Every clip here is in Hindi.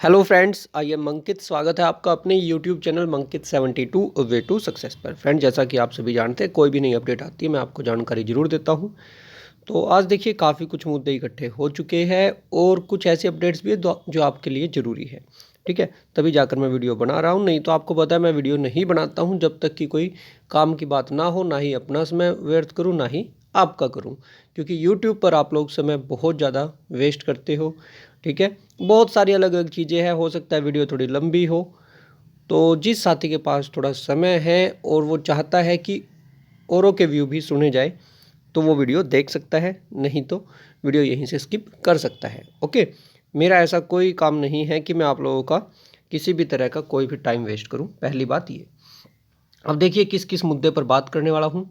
Hello friends, I am Ankit. स्वागत है आपका अपने यूट्यूब चैनल मंकित 72 वे टू सक्सेस पर। फ्रेंड, जैसा कि आप सभी जानते हैं, कोई भी नई अपडेट आती है मैं आपको जानकारी ज़रूर देता हूं। तो आज देखिए, काफ़ी कुछ मुद्दे इकट्ठे हो चुके हैं और कुछ ऐसे अपडेट्स भी है जो आपके लिए ज़रूरी है। ठीक है, तभी जाकर मैं वीडियो बना रहा हूँ। नहीं तो आपको पता है, मैं वीडियो नहीं बनाता हूँ जब तक कि कोई काम की बात ना हो। ना ही अपना समय व्यर्थ करूँ, ना ही आपका करूँ, क्योंकि यूट्यूब पर आप लोग समय बहुत ज़्यादा वेस्ट करते हो। ठीक है, बहुत सारी अलग अलग चीज़ें हैं, हो सकता है वीडियो थोड़ी लंबी हो। तो जिस साथी के पास थोड़ा समय है और वो चाहता है कि औरों के व्यू भी सुने जाए, तो वो वीडियो देख सकता है, नहीं तो वीडियो यहीं से स्किप कर सकता है। ओके, मेरा ऐसा कोई काम नहीं है कि मैं आप लोगों का किसी भी तरह का कोई भी टाइम वेस्ट करूं, पहली बात ये। अब देखिए, किस किस मुद्दे पर बात करने वाला हूं।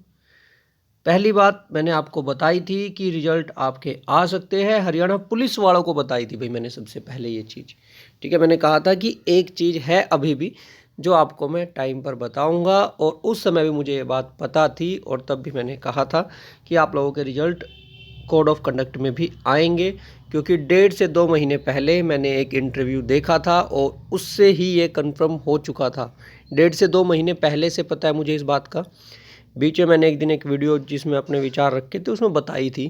पहली बात मैंने आपको बताई थी कि रिजल्ट आपके आ सकते हैं। हरियाणा पुलिस वालों को बताई थी भाई मैंने सबसे पहले ये चीज़। ठीक है, मैंने कहा था कि एक चीज़ है अभी भी जो आपको मैं टाइम पर बताऊंगा, और उस समय भी मुझे ये बात पता थी और तब भी मैंने कहा था कि आप लोगों के रिजल्ट कोड ऑफ कंडक्ट में भी आएंगे, क्योंकि 1.5 से 2 महीने पहले मैंने एक इंटरव्यू देखा था और उससे ही ये कंफर्म हो चुका था। 1.5 से 2 महीने पहले से पता है मुझे इस बात का। बीच में मैंने एक दिन एक वीडियो जिसमें अपने विचार रखे थे, उसमें बताई थी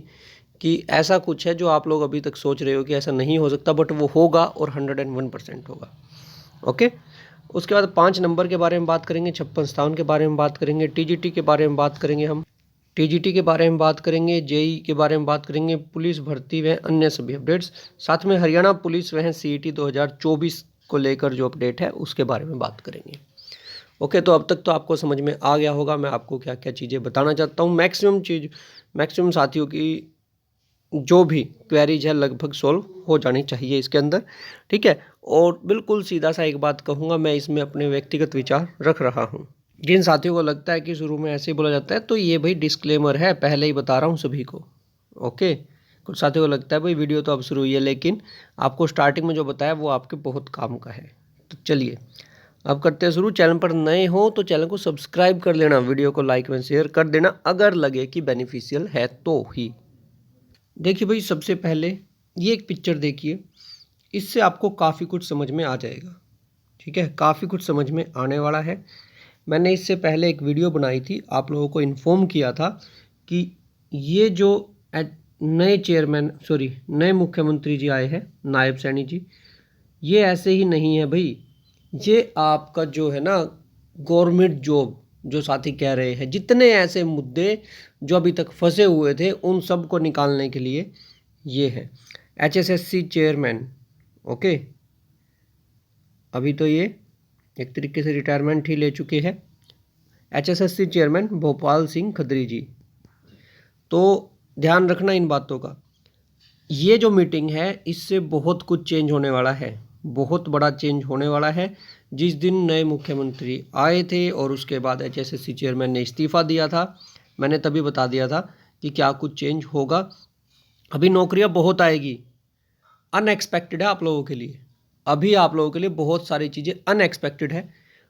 कि ऐसा कुछ है जो आप लोग अभी तक सोच रहे हो कि ऐसा नहीं हो सकता, बट वो होगा और 101% होगा। ओके, उसके बाद 5 नंबर के बारे में बात करेंगे, 56 57 के बारे में बात करेंगे, टीजीटी के बारे में बात करेंगे, हम टीजीटी के बारे में बात करेंगे, जेई के बारे में बात करेंगे, पुलिस भर्ती व अन्य सभी अपडेट्स। साथ में हरियाणा पुलिस व सीईटी 2024 को लेकर जो अपडेट है उसके बारे में बात करेंगे। ओके, तो अब तक तो आपको समझ में आ गया होगा मैं आपको क्या क्या चीज़ें बताना चाहता हूँ। मैक्सिमम साथियों की जो भी क्वेरीज है लगभग सॉल्व हो जानी चाहिए इसके अंदर। ठीक है, और बिल्कुल सीधा सा एक बात कहूँगा, मैं इसमें अपने व्यक्तिगत विचार रख रहा हूँ। जिन साथियों को लगता है कि शुरू में ऐसे ही बोला जाता है, तो ये भाई डिस्क्लेमर है, पहले ही बता रहा हूँ सभी को। ओके, कुछ साथियों को लगता है भाई वीडियो तो अब शुरू हुई है, लेकिन आपको स्टार्टिंग में जो बताया वो आपके बहुत काम का है। तो चलिए अब करते हैं शुरू। चैनल पर नए हो तो चैनल को सब्सक्राइब कर लेना, वीडियो को लाइक एंड शेयर कर देना अगर लगे कि बेनिफिशियल है तो ही। देखिए भाई, सबसे पहले ये एक पिक्चर देखिए, इससे आपको काफ़ी कुछ समझ में आ जाएगा। ठीक है, काफ़ी कुछ समझ में आने वाला है। मैंने इससे पहले एक वीडियो बनाई थी, आप लोगों को इन्फॉर्म किया था कि ये जो नए मुख्यमंत्री जी आए हैं, नायब सैनी जी, ये ऐसे ही नहीं है भाई। ये आपका जो है ना गवर्नमेंट जॉब, जो साथी कह रहे हैं, जितने ऐसे मुद्दे जो अभी तक फंसे हुए थे उन सब को निकालने के लिए ये है। एचएसएससी चेयरमैन, ओके, अभी तो ये एक तरीके से रिटायरमेंट ही ले चुके हैं। एचएसएससी चेयरमैन भोपाल सिंह खत्री जी। तो ध्यान रखना इन बातों का। ये जो मीटिंग है इससे बहुत कुछ चेंज होने वाला है, बहुत बड़ा चेंज होने वाला है। जिस दिन नए मुख्यमंत्री आए थे और उसके बाद एचएसएससी चेयरमैन ने इस्तीफा दिया था, मैंने तभी बता दिया था कि क्या कुछ चेंज होगा। अभी नौकरियां बहुत आएगी, अनएक्सपेक्टेड है आप लोगों के लिए। अभी आप लोगों के लिए बहुत सारी चीज़ें अनएक्सपेक्टेड है।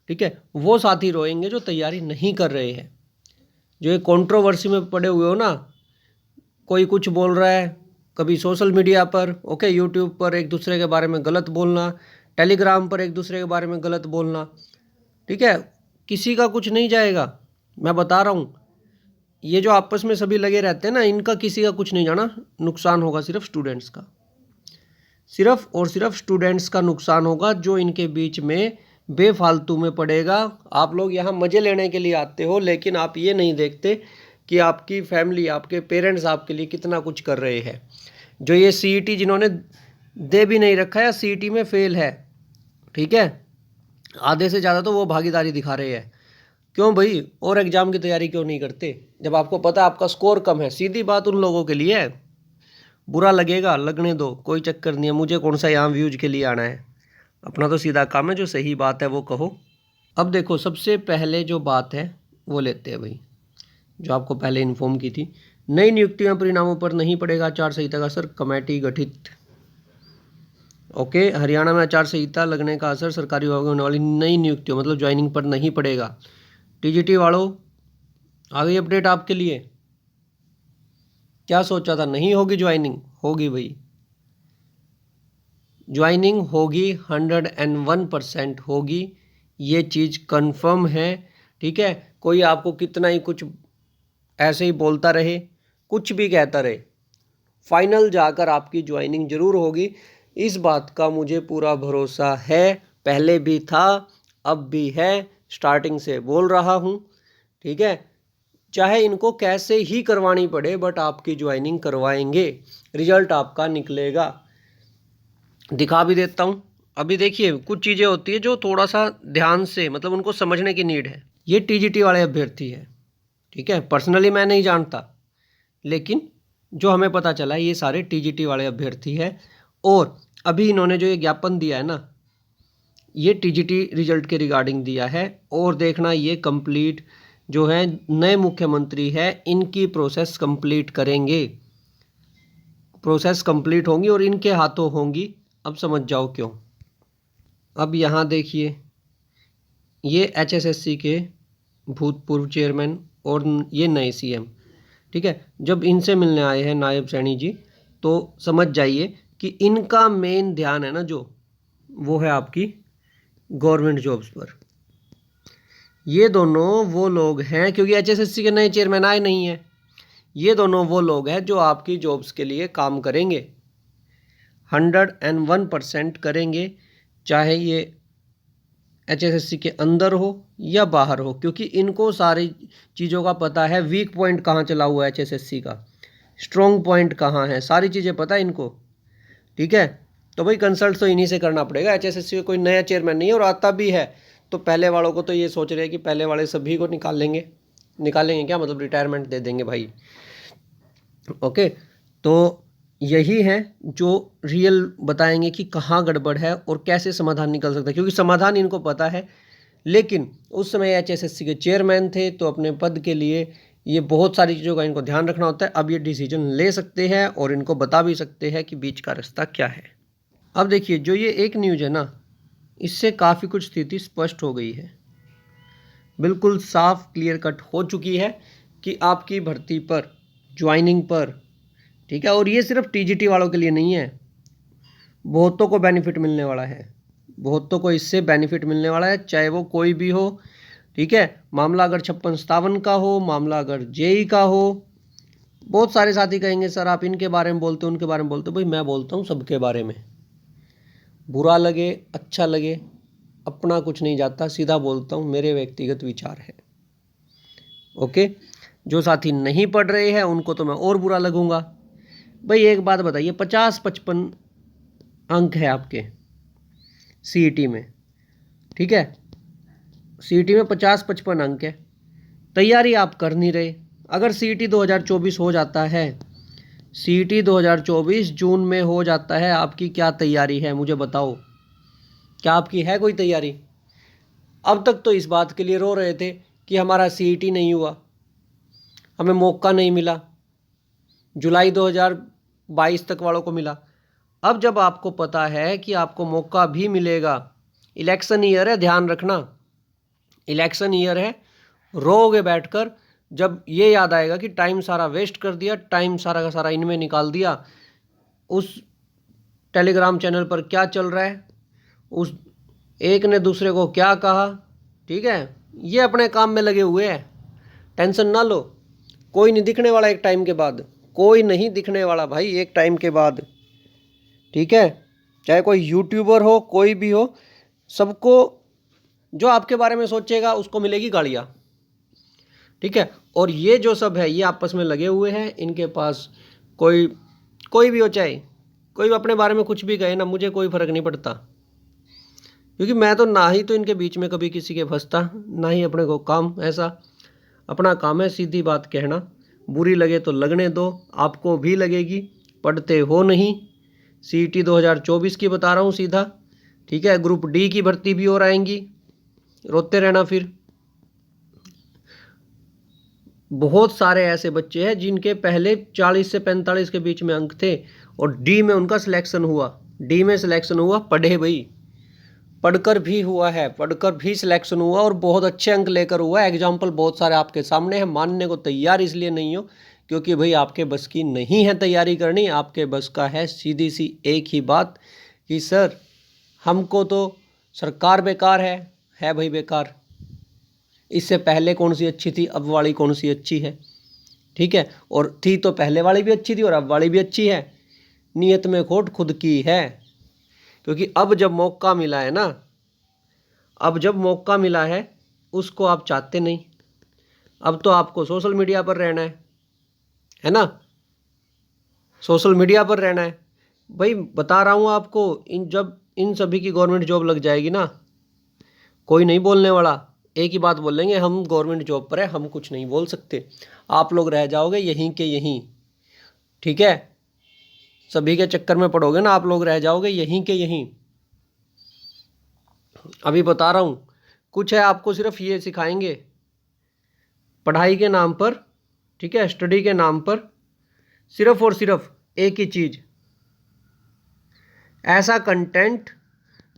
ठीक है, वो साथी रोएंगे जो तैयारी नहीं कर रहे हैं, जो ये कंट्रोवर्सी में पड़े हुए हो ना। कोई कुछ बोल रहा है, कभी सोशल मीडिया पर, ओके, यूट्यूब पर एक दूसरे के बारे में गलत बोलना, टेलीग्राम पर एक दूसरे के बारे में गलत बोलना। ठीक है, किसी का कुछ नहीं जाएगा, मैं बता रहा हूँ। ये जो आपस में सभी लगे रहते हैं ना, इनका किसी का कुछ नहीं जाना, नुकसान होगा सिर्फ स्टूडेंट्स का। सिर्फ और सिर्फ स्टूडेंट्स का नुकसान होगा, जो इनके बीच में बेफालतू में पड़ेगा। आप लोग यहाँ मज़े लेने के लिए आते हो, लेकिन आप ये नहीं देखते कि आपकी फैमिली, आपके पेरेंट्स आपके लिए कितना कुछ कर रहे हैं। जो ये सीईटी जिन्होंने दे भी नहीं रखा है, सीईटी में फेल है, ठीक है, आधे से ज़्यादा तो वो भागीदारी दिखा रहे हैं। क्यों भाई, और एग्ज़ाम की तैयारी क्यों नहीं करते जब आपको पता है आपका स्कोर कम है? सीधी बात उन लोगों के लिए है। बुरा लगेगा, लगने दो, कोई चक्कर नहीं है, मुझे कौन सा यहाँ व्यूज के लिए आना है। अपना तो सीधा काम है, जो सही बात है वो कहो। अब देखो, सबसे पहले जो बात है वो लेते हैं भाई, जो आपको पहले इन्फॉर्म की थी। नई नियुक्तियां परिणामों पर नहीं पड़ेगा आचार संहिता का असर, कमेटी गठित। ओके, हरियाणा में आचार संहिता लगने का असर सरकारी विभागों में होने वाली नई नियुक्तियों मतलब ज्वाइनिंग पर नहीं पड़ेगा। टीजीटी वालों, आ गई अपडेट आपके लिए। क्या सोचा था नहीं होगी ज्वाइनिंग? होगी भाई। ज्वाइनिंग होगी, 101% होगी, ये चीज़ कंफर्म है। ठीक है, कोई आपको कितना ही कुछ ऐसे ही बोलता रहे, कुछ भी कहता रहे, फाइनल जाकर आपकी ज्वाइनिंग जरूर होगी। इस बात का मुझे पूरा भरोसा है, पहले भी था, अब भी है, स्टार्टिंग से बोल रहा हूँ। ठीक है, चाहे इनको कैसे ही करवानी पड़े, बट आपकी ज्वाइनिंग करवाएंगे, रिजल्ट आपका निकलेगा। दिखा भी देता हूँ। अभी देखिए, कुछ चीज़ें होती है जो थोड़ा सा ध्यान से, मतलब उनको समझने की नीड है। ये टीजीटी वाले अभ्यर्थी है, ठीक है, पर्सनली मैं नहीं जानता, लेकिन जो हमें पता चला है ये सारे टीजीटी वाले अभ्यर्थी है। और अभी इन्होंने जो ये ज्ञापन दिया है ना, ये टीजीटी रिजल्ट के रिगार्डिंग दिया है। और देखना, ये कंप्लीट जो है नए मुख्यमंत्री है, इनकी प्रोसेस कंप्लीट करेंगे, प्रोसेस कंप्लीट होंगी और इनके हाथों होंगी। अब समझ जाओ क्यों। अब यहाँ देखिए, ये एचएसएससी के भूतपूर्व चेयरमैन और ये नए सीएम, ठीक है, जब इनसे मिलने आए हैं नायब सैनी जी, तो समझ जाइए कि इनका मेन ध्यान है ना जो, वो है आपकी गवर्नमेंट जॉब्स पर। ये दोनों वो लोग हैं, क्योंकि एचएसएससी के नए चेयरमैन आए नहीं हैं, ये दोनों वो लोग हैं जो आपकी जॉब्स के लिए काम करेंगे, 101% करेंगे, चाहे ये एचएसएससी के अंदर हो या बाहर हो, क्योंकि इनको सारी चीज़ों का पता है। वीक पॉइंट कहाँ चला हुआ है एचएसएससी का, स्ट्रॉन्ग पॉइंट कहाँ है, सारी चीज़ें पता है इनको। ठीक है, तो भाई कंसल्ट तो इन्हीं से करना पड़ेगा। एचएसएससी का कोई नया चेयरमैन नहीं है, और आता भी है तो पहले वालों को तो ये सोच रहे हैं कि पहले वाले सभी को निकालेंगे क्या, मतलब रिटायरमेंट दे देंगे भाई। ओके, तो यही है जो रियल बताएंगे कि कहाँ गड़बड़ है और कैसे समाधान निकल सकता है, क्योंकि समाधान इनको पता है। लेकिन उस समय एचएसएससी के चेयरमैन थे, तो अपने पद के लिए ये बहुत सारी चीज़ों का इनको ध्यान रखना होता है। अब ये डिसीजन ले सकते हैं और इनको बता भी सकते हैं कि बीच का रास्ता क्या है। अब देखिए, जो ये एक न्यूज़ है ना, इससे काफ़ी कुछ स्थिति स्पष्ट हो गई है, बिल्कुल साफ क्लियर कट हो चुकी है कि आपकी भर्ती पर, ज्वाइनिंग पर, ठीक है, और ये सिर्फ टीजीटी वालों के लिए नहीं है, बहुतों को बेनिफिट मिलने वाला है, बहुतों को इससे बेनिफिट मिलने वाला है, चाहे वो कोई भी हो। ठीक है, मामला अगर 56-57 का हो, मामला अगर जेई का हो। बहुत सारे साथी कहेंगे सर आप इनके बारे में बोलते हो, उनके बारे में बोलते हो। भाई मैं बोलता हूँ सबके बारे में, बुरा लगे अच्छा लगे, अपना कुछ नहीं जाता, सीधा बोलता हूँ, मेरे व्यक्तिगत विचार है। ओके, जो साथी नहीं पढ़ रहे हैं उनको तो मैं और बुरा लगूंगा। भाई एक बात बताइए, 50-55 अंक है आपके सीईटी में, ठीक है, सीईटी में 50-55 अंक है, तैयारी आप कर नहीं रहे। अगर सीईटी 2024 हो जाता है, सीईटी 2024 जून में हो जाता है, आपकी क्या तैयारी है मुझे बताओ, क्या आपकी है कोई तैयारी? अब तक तो इस बात के लिए रो रहे थे कि हमारा सीईटी नहीं हुआ, हमें मौका नहीं मिला, जुलाई 2022 तक वालों को मिला। अब जब आपको पता है कि आपको मौका भी मिलेगा, इलेक्शन ईयर है, ध्यान रखना, इलेक्शन ईयर है, रोओगे बैठकर जब ये याद आएगा कि टाइम सारा वेस्ट कर दिया, टाइम सारा का सारा इनमें निकाल दिया। उस टेलीग्राम चैनल पर क्या चल रहा है, उस एक ने दूसरे को क्या कहा, ठीक है, ये अपने काम में लगे हुए हैं, टेंशन ना लो। कोई नहीं दिखने वाला एक टाइम के बाद, कोई नहीं दिखने वाला भाई एक टाइम के बाद, ठीक है, चाहे कोई यूट्यूबर हो, कोई भी हो, सबको जो आपके बारे में सोचेगा उसको मिलेगी गालियाँ, ठीक है। और ये जो सब है ये आपस में लगे हुए हैं, इनके पास कोई भी हो, चाहे कोई अपने बारे में कुछ भी कहे ना, मुझे कोई फ़र्क नहीं पड़ता, क्योंकि मैं तो ना ही तो इनके बीच में कभी किसी के फंसता, ना ही अपने को काम ऐसा। अपना काम है सीधी बात कहना, बुरी लगे तो लगने दो, आपको भी लगेगी, पढ़ते हो नहीं। सीईटी 2024 की बता रहा हूँ सीधा, ठीक है, ग्रुप डी की भर्ती भी और आएंगी, रोते रहना फिर। बहुत सारे ऐसे बच्चे हैं जिनके पहले 40 से 45 के बीच में अंक थे और डी में उनका सिलेक्शन हुआ, डी में सिलेक्शन हुआ, पढ़े भाई, पढ़कर भी हुआ है, पढ़कर भी सिलेक्शन हुआ और बहुत अच्छे अंक लेकर हुआ है। एग्जाम्पल बहुत सारे आपके सामने हैं, मानने को तैयार इसलिए नहीं हो क्योंकि भाई आपके बस की नहीं है तैयारी करनी, आपके बस का है सीधी सी एक ही बात कि सर हमको तो सरकार बेकार है भाई बेकार। इससे पहले कौन सी अच्छी थी, अब वाली कौन सी अच्छी है, ठीक है। और थी तो पहले वाली भी अच्छी थी और अब वाली भी अच्छी है। नीयत में खोट खुद की है, क्योंकि अब जब मौका मिला है ना, अब जब मौका मिला है उसको आप चाहते नहीं। अब तो आपको सोशल मीडिया पर रहना है ना, सोशल मीडिया पर रहना है भाई। बता रहा हूँ आपको, जब इन सभी की गवर्नमेंट जॉब लग जाएगी ना, कोई नहीं बोलने वाला। एक ही बात बोलेंगे, हम गवर्नमेंट जॉब पर है, हम कुछ नहीं बोल सकते। आप लोग रह जाओगे यहीं के यहीं, ठीक है। सभी के चक्कर में पड़ोगे ना, आप लोग रह जाओगे यहीं के यहीं। अभी बता रहा हूँ, कुछ है आपको सिर्फ ये सिखाएंगे पढ़ाई के नाम पर, ठीक है, स्टडी के नाम पर, सिर्फ और सिर्फ एक ही चीज़, ऐसा कंटेंट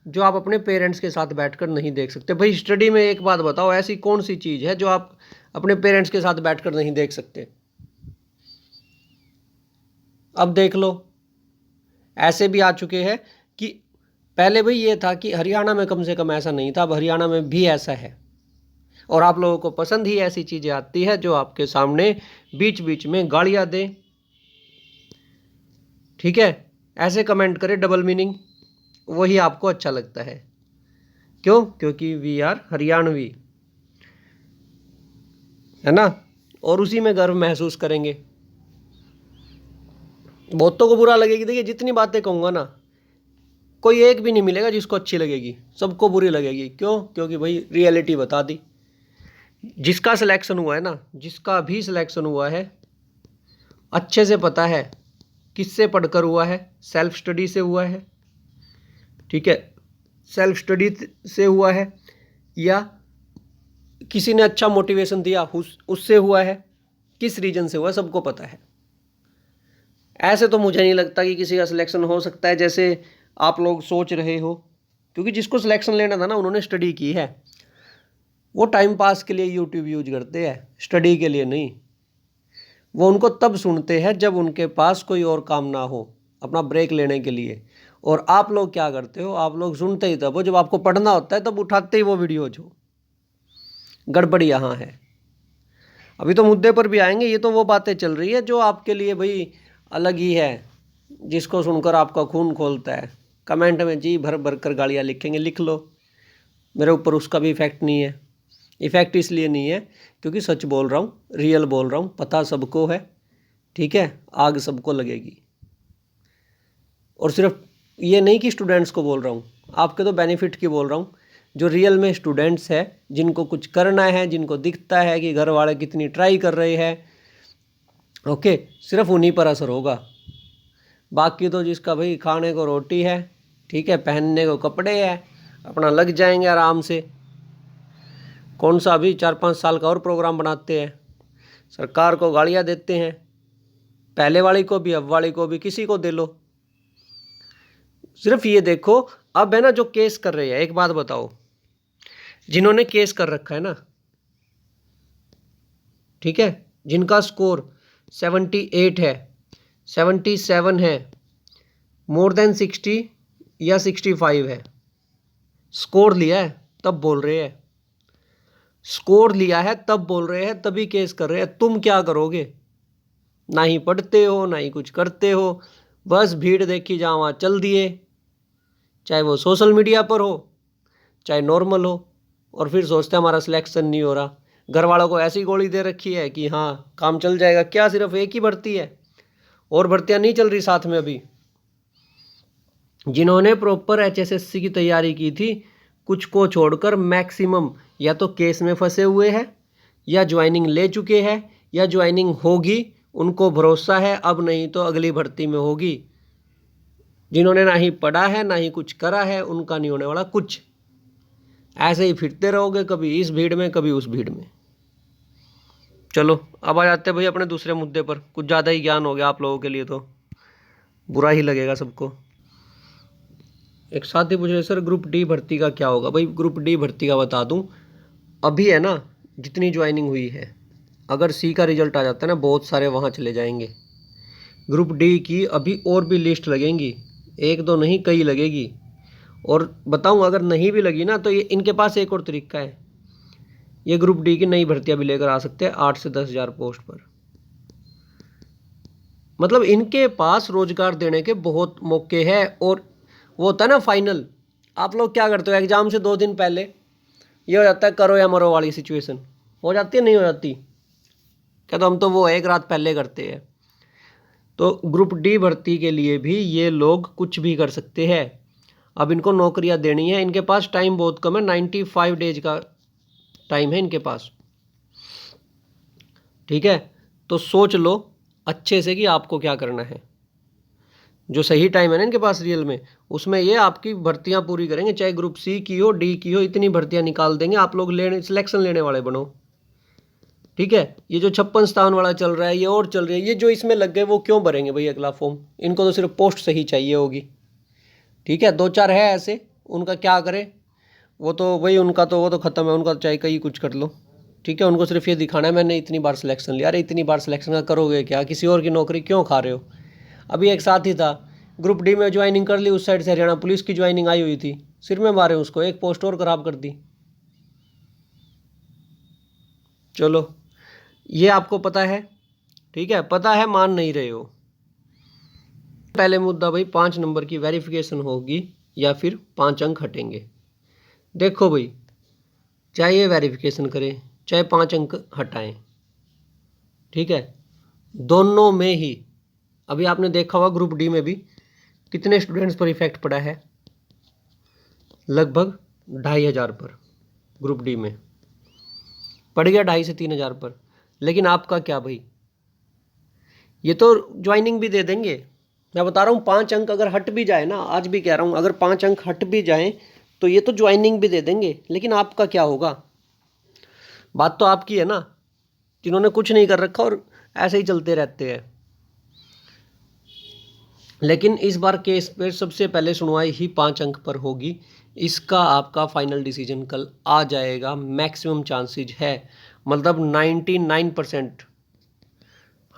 जो आप अपने पेरेंट्स के साथ बैठकर नहीं देख सकते। भाई स्टडी में एक बात बताओ, ऐसी कौन सी चीज़ है जो आप अपने पेरेंट्स के साथ बैठकर नहीं देख सकते। अब देख लो, ऐसे भी आ चुके हैं कि पहले भाई ये था कि हरियाणा में कम से कम ऐसा नहीं था, अब हरियाणा में भी ऐसा है। और आप लोगों को पसंद ही ऐसी चीज़ें आती है जो आपके सामने बीच बीच में गालियाँ दे, ठीक है, ऐसे कमेंट करे डबल मीनिंग, वही आपको अच्छा लगता है। क्यों? क्योंकि वी आर हरियाणवी, है ना, और उसी में गर्व महसूस करेंगे। बहुतों को बुरा लगेगी। देखिए जितनी बातें कहूँगा ना, कोई एक भी नहीं मिलेगा जिसको अच्छी लगेगी, सबको बुरी लगेगी। क्यों? क्योंकि भाई रियलिटी बता दी। जिसका सिलेक्शन हुआ है ना, जिसका भी सिलेक्शन हुआ है, अच्छे से पता है किससे पढ़कर हुआ है, सेल्फ स्टडी से हुआ है, ठीक है, सेल्फ स्टडी से हुआ है या किसी ने अच्छा मोटिवेशन दिया उससे हुआ है, किस रीजन से हुआ है, सबको पता है। ऐसे तो मुझे नहीं लगता कि किसी का सिलेक्शन हो सकता है जैसे आप लोग सोच रहे हो, क्योंकि जिसको सिलेक्शन लेना था ना, उन्होंने स्टडी की है। वो टाइम पास के लिए यूट्यूब यूज करते हैं, स्टडी के लिए नहीं। वो उनको तब सुनते हैं जब उनके पास कोई और काम ना हो, अपना ब्रेक लेने के लिए। और आप लोग क्या करते हो, आप लोग सुनते ही तब हो जब आपको पढ़ना होता है, तब उठाते ही वो वीडियो। जो गड़बड़ यहाँ है। अभी तो मुद्दे पर भी आएंगे। ये तो वो बातें चल रही है जो आपके लिए भाई अलग ही है, जिसको सुनकर आपका खून खोलता है। कमेंट में जी भर भर कर गालियाँ लिखेंगे, लिख लो, मेरे ऊपर उसका भी इफेक्ट नहीं है। इफेक्ट इसलिए नहीं है क्योंकि सच बोल रहा हूँ, रियल बोल रहा हूँ, पता सबको है, ठीक है, आग सबको लगेगी। और सिर्फ ये नहीं कि स्टूडेंट्स को बोल रहा हूँ, आपके तो बेनिफिट की बोल रहा हूँ। जो रियल में स्टूडेंट्स है, जिनको कुछ करना है, जिनको दिखता है कि घर वाले कितनी ट्राई कर रहे हैं, ओके, सिर्फ उन्हीं पर असर होगा। बाकी तो जिसका भाई खाने को रोटी है, ठीक है, पहनने को कपड़े हैं, अपना लग जाएंगे आराम से। कौन सा अभी 4-5 साल का और प्रोग्राम बनाते हैं, सरकार को गालियाँ देते हैं, पहले वाली को भी अब वाली को भी, किसी को दे लो। सिर्फ ये देखो, अब है ना जो केस कर रहे हैं, एक बात बताओ, जिन्होंने केस कर रखा है ना, ठीक है, जिनका स्कोर 78 है, 77 है, मोर देन 60 या 65 है, स्कोर लिया है तब बोल रहे हैं, स्कोर लिया है तब बोल रहे हैं, तभी केस कर रहे हैं। तुम क्या करोगे? ना ही पढ़ते हो, ना ही कुछ करते हो, बस भीड़ देखी जहाँ वहाँ चल दिए, चाहे वो सोशल मीडिया पर हो चाहे नॉर्मल हो। और फिर सोचते हमारा सिलेक्शन नहीं हो रहा। घर वालों को ऐसी गोली दे रखी है कि हाँ काम चल जाएगा। क्या सिर्फ एक ही भर्ती है? और भर्तियाँ नहीं चल रही साथ में अभी? जिन्होंने प्रॉपर HSSC की तैयारी की थी, कुछ को छोड़कर मैक्सिमम या तो केस में फंसे हुए हैं, या ज्वाइनिंग ले चुके हैं, या ज्वाइनिंग होगी, उनको भरोसा है अब नहीं तो अगली भर्ती में होगी। जिन्होंने ना ही पढ़ा है ना ही कुछ करा है, उनका नहीं होने वाला कुछ। ऐसे ही फिरते रहोगे, कभी इस भीड़ में कभी उस भीड़ में। चलो अब आ जाते हैं भाई अपने दूसरे मुद्दे पर। कुछ ज़्यादा ही ज्ञान हो गया आप लोगों के लिए, तो बुरा ही लगेगा सबको। एक साथी पूछ रहे सर ग्रुप डी भर्ती का क्या होगा? भाई ग्रुप डी भर्ती का बता दूं, अभी है ना जितनी ज्वाइनिंग हुई है, अगर सी का रिजल्ट आ जाता है ना, बहुत सारे वहाँ चले जाएंगे। ग्रुप डी की अभी और भी लिस्ट लगेंगी, एक दो नहीं, कई लगेगी। और बताऊं, अगर नहीं भी लगी ना तो ये इनके पास एक और तरीका है। ये ग्रुप डी की नई भर्तियां भी लेकर आ सकते हैं 8 से 10 हज़ार पोस्ट पर। मतलब इनके पास रोजगार देने के बहुत मौके हैं। और वो होता है ना फाइनल, आप लोग क्या करते हो एग्जाम से 2 दिन पहले, ये हो जाता है करो या मरो वाली सिचुएशन हो जाती है, नहीं हो जाती क्या? तो हम तो वो एक रात पहले करते हैं। तो ग्रुप डी भर्ती के लिए भी ये लोग कुछ भी कर सकते हैं। अब इनको नौकरियां देनी है, इनके पास टाइम बहुत कम है, 95 डेज का टाइम है इनके पास। ठीक है, तो सोच लो अच्छे से कि आपको क्या करना है। जो सही टाइम है ना इनके पास रियल में, उसमें ये आपकी भर्तियां पूरी करेंगे, चाहे ग्रुप सी की हो, डी की हो, इतनी भर्तियां निकाल देंगे। आप लोग लेने सिलेक्शन लेने वाले बनो। ठीक है, ये जो 56-57 वाला चल रहा है, ये और चल रही है, ये जो इसमें लग गए वो क्यों भरेंगे भाई अगला फॉर्म? इनको तो सिर्फ पोस्ट सही चाहिए होगी। ठीक है, 2-4 है ऐसे, उनका क्या करे, वो तो भाई उनका तो वो तो ख़त्म है, उनका चाहे कहीं कुछ कर लो। ठीक है, उनको सिर्फ ये दिखाना है मैंने इतनी बार सिलेक्शन लिया। अरे इतनी बार सिलेक्शन का करोगे क्या? किसी और की नौकरी क्यों खा रहे हो? अभी एक साथ ही था, ग्रुप डी में ज्वाइनिंग कर ली, उस साइड से हरियाणा पुलिस की ज्वाइनिंग आई हुई थी, सिर में मारे उसको, एक पोस्ट और खराब कर दी। चलो, ये आपको पता है। ठीक है, पता है, मान नहीं रहे हो। पहले मुद्दा भाई 5 नंबर की वेरिफिकेशन होगी या फिर 5 अंक हटेंगे। देखो भाई, चाहे ये वेरिफिकेशन करें चाहे 5 अंक हटाएं, ठीक है, दोनों में ही अभी आपने देखा होगा ग्रुप डी में भी कितने स्टूडेंट्स पर इफेक्ट पड़ा है, लगभग 2,500 पर। ग्रुप डी में पड़ गया 2,500 से 3,000 पर। लेकिन आपका क्या भाई, ये तो ज्वाइनिंग भी दे देंगे। मैं बता रहा हूँ 5 अंक अगर हट भी जाए ना, आज भी कह रहा हूँ, अगर 5 अंक हट भी जाए तो ये तो ज्वाइनिंग भी दे देंगे। लेकिन आपका क्या होगा? बात तो आपकी है ना, जिन्होंने कुछ नहीं कर रखा और ऐसे ही चलते रहते हैं। लेकिन इस बार केस पे सबसे पहले सुनवाई ही 5 अंक पर होगी। इसका आपका फाइनल डिसीजन कल आ जाएगा, मैक्सिमम चांसेज है। मतलब 99%,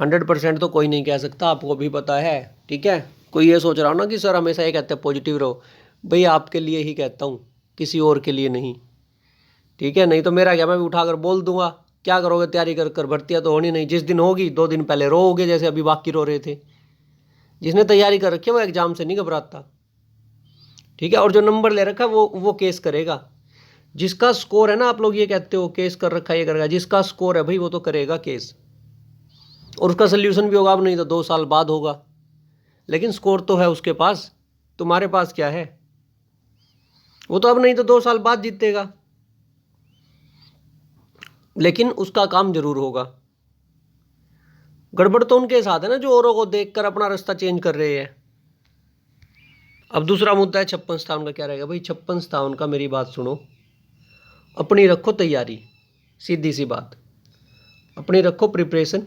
100% तो कोई नहीं कह सकता, आपको भी पता है। ठीक है, कोई ये सोच रहा हो ना कि सर हमेशा ये कहते हैं पॉजिटिव रहो, भाई आपके लिए ही कहता हूँ, किसी और के लिए नहीं। ठीक है, नहीं तो मेरा क्या, मैं भी उठाकर बोल दूंगा, क्या करोगे तैयारी कर कर, भर्तियाँ तो होनी नहीं, जिस दिन होगी 2 दिन पहले रोओगे जैसे अभी बाकी रो रहे थे। जिसने तैयारी कर रखी है वो एग्जाम से नहीं घबराता। ठीक है, और जो नंबर ले रखा है वो केस करेगा। जिसका स्कोर है ना, आप लोग ये कहते हो केस कर रखा है, ये करेगा, जिसका स्कोर है भाई वो तो करेगा केस, और उसका सोल्यूशन भी होगा। अब नहीं तो 2 साल बाद होगा, लेकिन स्कोर तो है उसके पास। तुम्हारे पास क्या है? वो तो अब नहीं तो 2 साल बाद जीतेगा, लेकिन उसका काम जरूर होगा। गड़बड़ तो उनके साथ है ना जो औरों को देखकर अपना रास्ता चेंज कर रहे हैं। अब दूसरा मुद्दा है 56-57 का। क्या रहेगा भाई? 56-57 का मेरी बात सुनो, अपनी रखो तैयारी, सीधी सी बात, अपनी रखो प्रिपरेशन।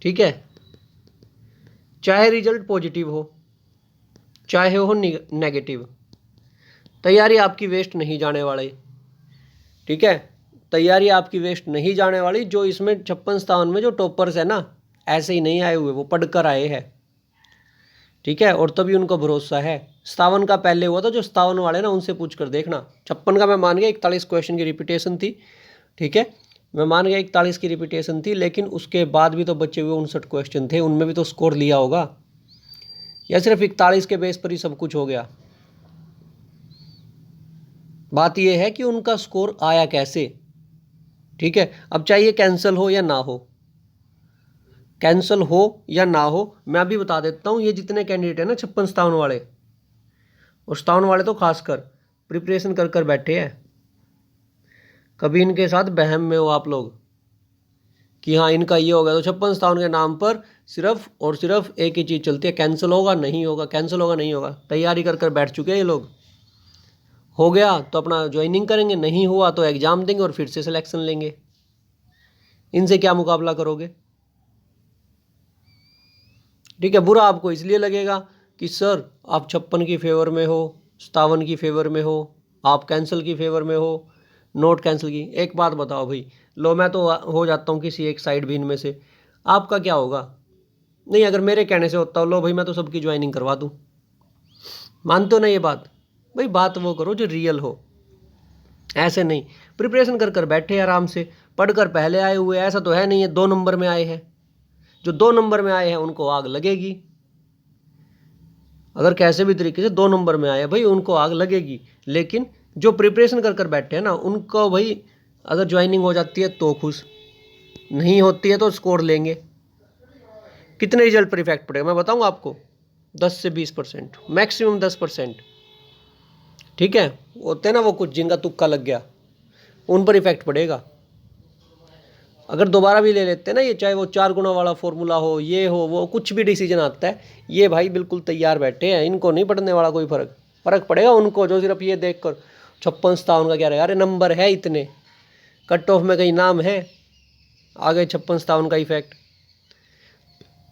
ठीक है, चाहे रिजल्ट पॉजिटिव हो चाहे हो नेगेटिव, तैयारी आपकी वेस्ट नहीं जाने वाली। ठीक है, तैयारी आपकी वेस्ट नहीं जाने वाली। जो इसमें 56-57 में जो टॉपर्स है ना, ऐसे ही नहीं आए हुए, वो पढ़कर आए हैं। ठीक है, और तभी उनको भरोसा है। 57 का पहले हुआ था, जो 57 वाले ना उनसे पूछ कर देखना। 56 का मैं मान गया 41 क्वेश्चन की रिपीटेशन थी। ठीक है, मैं मान गया 41 की रिपीटेशन थी, लेकिन उसके बाद भी तो बचे हुए 59 क्वेश्चन थे, उनमें भी तो स्कोर लिया होगा, या सिर्फ 41 के बेस पर ही सब कुछ हो गया? बात यह है कि उनका स्कोर आया कैसे। ठीक है, अब चाहिए कैंसिल हो या ना हो, कैंसिल हो या ना हो, मैं अभी बता देता हूँ। ये जितने कैंडिडेट हैं ना 56-57 वाले और 57 वाले तो खासकर प्रिपरेशन कर कर बैठे हैं। कभी इनके साथ बहम में हो आप लोग कि हाँ इनका ये हो गया, तो 56-57 के नाम पर सिर्फ और सिर्फ एक ही चीज़ चलती है, कैंसिल होगा नहीं होगा, कैंसिल होगा नहीं होगा। तैयारी कर कर बैठ चुके हैं ये लोग। हो गया तो अपना ज्वाइनिंग करेंगे, नहीं हुआ तो एग्ज़ाम देंगे और फिर से सिलेक्शन लेंगे। इनसे क्या मुकाबला करोगे? ठीक है, बुरा आपको इसलिए लगेगा कि सर आप 56 की फेवर में हो, 57 की फेवर में हो, आप कैंसिल की फेवर में हो, नोट कैंसिल की। एक बात बताओ भाई, लो मैं तो हो जाता हूँ किसी एक साइड भी इनमें से, आपका क्या होगा? नहीं, अगर मेरे कहने से होता हो, लो भाई मैं तो सबकी ज्वाइनिंग करवा दूँ, मानते हो ना ये बात? भाई बात वो करो जो रियल हो, ऐसे नहीं प्रिपरेशन कर कर बैठे आराम से, पढ़कर पहले आए हुए, ऐसा तो है नहीं है 2 नंबर में आए हैं। जो 2 नंबर में आए हैं उनको आग लगेगी, अगर कैसे भी तरीके से 2 नंबर में आए भाई उनको आग लगेगी। लेकिन जो प्रिपरेशन कर कर बैठे हैं ना उनको भाई अगर ज्वाइनिंग हो जाती है तो खुश, नहीं होती है तो स्कोर लेंगे। कितने रिजल्ट पर इफेक्ट पड़ेगा मैं बताऊँ आपको? 10 से 20%, मैक्सिमम 10%। ठीक है, होते हैं ना वो कुछ जिनका तुक्का लग गया, उन पर इफेक्ट पड़ेगा। अगर दोबारा भी ले लेते हैं ना ये, चाहे वो 4 गुना वाला फॉर्मूला हो, ये हो वो, कुछ भी डिसीजन आता है, ये भाई बिल्कुल तैयार बैठे हैं, इनको नहीं पड़ने वाला कोई फर्क पड़ेगा उनको जो सिर्फ ये देख कर 56-57 का क्या रहेगा, अरे नंबर है इतने, कट ऑफ में कहीं नाम है, आ गए 56-57 का इफेक्ट।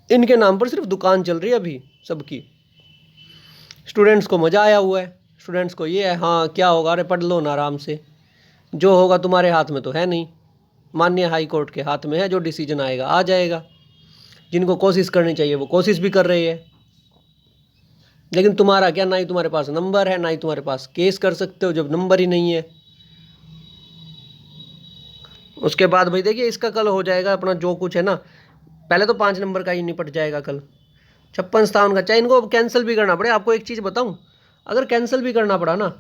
इनके नाम पर सिर्फ दुकान चल रही है अभी सबकी। स्टूडेंट्स को मज़ा आया हुआ है, स्टूडेंट्स को ये है हाँ क्या होगा, अरे पढ़ लो ना आराम से, जो होगा तुम्हारे हाथ में तो है नहीं, माननीय हाई कोर्ट के हाथ में है, जो डिसीजन आएगा आ जाएगा। जिनको कोशिश करनी चाहिए वो कोशिश भी कर रही है, लेकिन तुम्हारा क्या, ना ही तुम्हारे पास नंबर है, ना ही तुम्हारे पास केस कर सकते हो जब नंबर ही नहीं है। उसके बाद भाई देखिए इसका कल हो जाएगा अपना जो कुछ है ना, पहले तो 5 नंबर का ही निपट जाएगा कल, 56-57 का। चाहे इनको कैंसिल भी करना पड़े, आपको एक चीज़ बताऊं, अगर कैंसिल भी करना पड़ा ना,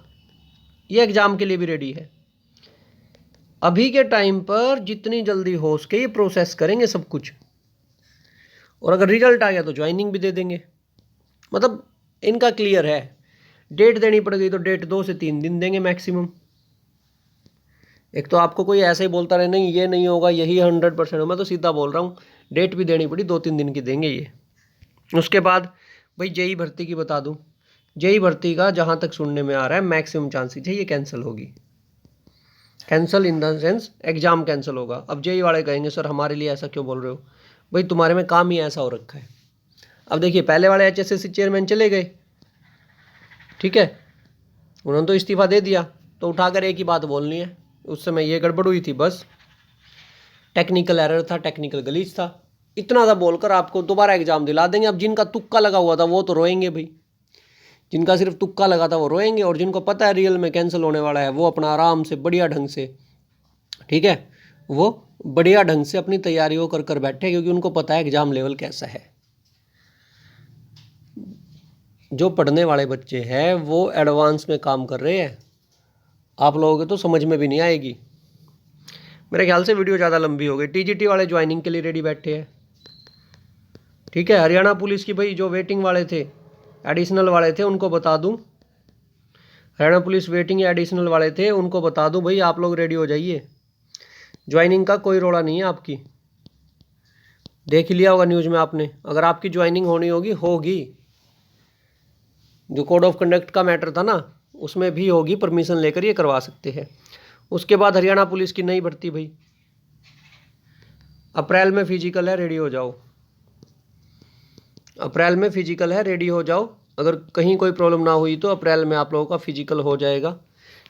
ये एग्ज़ाम के लिए भी रेडी है। अभी के टाइम पर जितनी जल्दी हो सके ये प्रोसेस करेंगे सब कुछ, और अगर रिजल्ट आ गया तो ज्वाइनिंग भी दे देंगे। मतलब इनका क्लियर है, डेट देनी पड़ गई तो डेट 2 से 3 दिन देंगे मैक्सिमम। एक तो आपको कोई ऐसे ही बोलता रहे नहीं ये नहीं होगा यही 100% हो, मैं तो सीधा बोल रहा हूँ डेट भी देनी पड़ी 2-3 दिन की देंगे ये। उसके बाद भाई जेई भर्ती की बता दूँ, जेई भर्ती का जहाँ तक सुनने में आ रहा है मैक्सिमम चांसेस है ये कैंसिल होगी। Cancel in the sense exam cancel होगा। अब जेई वाले कहेंगे सर हमारे लिए ऐसा क्यों बोल रहे हो, भाई तुम्हारे में काम ही ऐसा हो रखा है। अब देखिए पहले वाले HSSC चेयरमैन चले गए, ठीक है, उन्होंने तो इस्तीफा दे दिया, तो उठाकर एक ही बात बोलनी है उस समय ये गड़बड़ हुई थी, बस टेक्निकल एरर था, टेक्निकल ग्लिच था, इतना सा बोलकर आपको दोबारा एग्जाम दिला देंगे। अब जिनका तुक्का लगा हुआ था वो तो रोएंगे भाई, जिनका सिर्फ तुक्का लगा था वो रोएंगे, और जिनको पता है रियल में कैंसिल होने वाला है वो अपना आराम से बढ़िया ढंग से, ठीक है, वो बढ़िया ढंग से अपनी तैयारियों कर कर बैठे, क्योंकि उनको पता है एग्जाम लेवल कैसा है। जो पढ़ने वाले बच्चे हैं वो एडवांस में काम कर रहे हैं, आप लोगों के तो समझ में भी नहीं आएगी। मेरे ख्याल से वीडियो ज़्यादा लंबी हो गई। टीजीटी वाले ज्वाइनिंग के लिए रेडी बैठे हैं, ठीक है। हरियाणा पुलिस की भाई जो वेटिंग वाले थे, एडिशनल वाले थे, उनको बता दूं, हरियाणा पुलिस वेटिंग या एडिशनल वाले थे उनको बता दूं भाई आप लोग रेडी हो जाइए, ज्वाइनिंग का कोई रोड़ा नहीं है आपकी। देख लिया होगा न्यूज़ में आपने, अगर आपकी ज्वाइनिंग होनी होगी होगी, जो कोड ऑफ कंडक्ट का मैटर था ना उसमें भी होगी, परमिशन लेकर ये करवा सकते हैं। उसके बाद हरियाणा पुलिस की नई भर्ती भाई, अप्रैल में फिजिकल है, रेडी हो जाओ, अप्रैल में फिजिकल है, रेडी हो जाओ। अगर कहीं कोई प्रॉब्लम ना हुई तो अप्रैल में आप लोगों का फिजिकल हो जाएगा,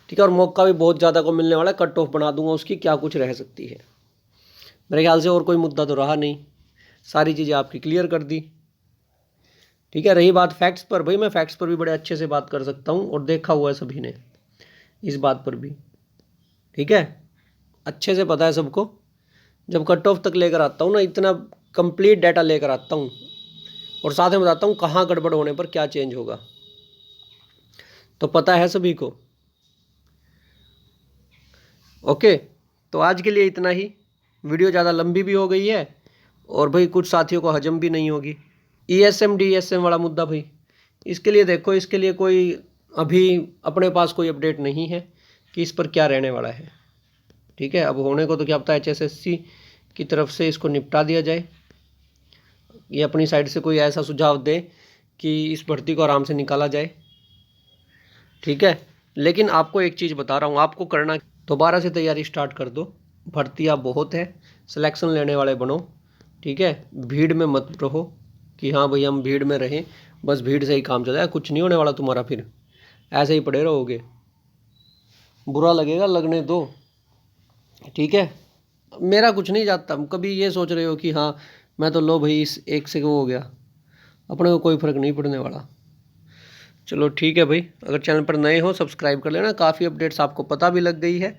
ठीक है। और मौका भी बहुत ज़्यादा को मिलने वाला है, कट ऑफ बना दूंगा उसकी, क्या कुछ रह सकती है। मेरे ख्याल से और कोई मुद्दा तो रहा नहीं, सारी चीज़ें आपकी क्लियर कर दी, ठीक है। रही बात फैक्ट्स पर, भाई मैं फैक्ट्स पर भी बड़े अच्छे से बात कर सकता हूँ, और देखा हुआ है सभी ने इस बात पर भी, ठीक है, अच्छे से पता है सबको। जब कट ऑफ तक लेकर आता हूँ ना, इतना कंप्लीट डाटा लेकर आता हूँ, और साथ में बताता हूँ कहाँ गड़बड़ होने पर क्या चेंज होगा, तो पता है सभी को। ओके, तो आज के लिए इतना ही, वीडियो ज़्यादा लंबी भी हो गई है, और भाई कुछ साथियों को हजम भी नहीं होगी। ESM DSM वाला मुद्दा भाई, इसके लिए देखो, इसके लिए कोई अभी अपने पास कोई अपडेट नहीं है कि इस पर क्या रहने वाला है, ठीक है। अब होने को तो क्या पता HSSC की तरफ से इसको निपटा दिया जाए, ये अपनी साइड से कोई ऐसा सुझाव दे कि इस भर्ती को आराम से निकाला जाए, ठीक है। लेकिन आपको एक चीज़ बता रहा हूँ, आपको करना दोबारा से तैयारी स्टार्ट कर दो, भर्तियाँ बहुत है, सिलेक्शन लेने वाले बनो, ठीक है। भीड़ में मत रहो कि हाँ भाई हम भीड़ में रहें, बस भीड़ से ही काम चल जाए, कुछ नहीं होने वाला तुम्हारा, फिर ऐसे ही पड़े रहोगे, बुरा लगेगा, लगने दो, ठीक है। मेरा कुछ नहीं जाता, कभी ये सोच रहे हो कि हाँ मैं तो लो भाई इस एक से वो हो गया, अपने को कोई फ़र्क नहीं पड़ने वाला। चलो ठीक है भाई, अगर चैनल पर नए हो सब्सक्राइब कर लेना, काफ़ी अपडेट्स आपको पता भी लग गई है।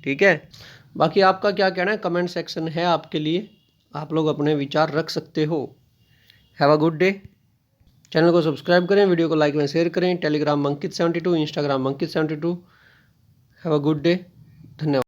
ठीक है, बाकी आपका क्या कहना है, कमेंट सेक्शन है आपके लिए, आप लोग अपने विचार रख सकते हो। Have a good day. Channel को सब्सक्राइब करें, वीडियो को लाइक में शेयर करें। टेलीग्राम मंकित 72, इंस्टाग्राम मंकित 72। Have a good day. धन्यवाद।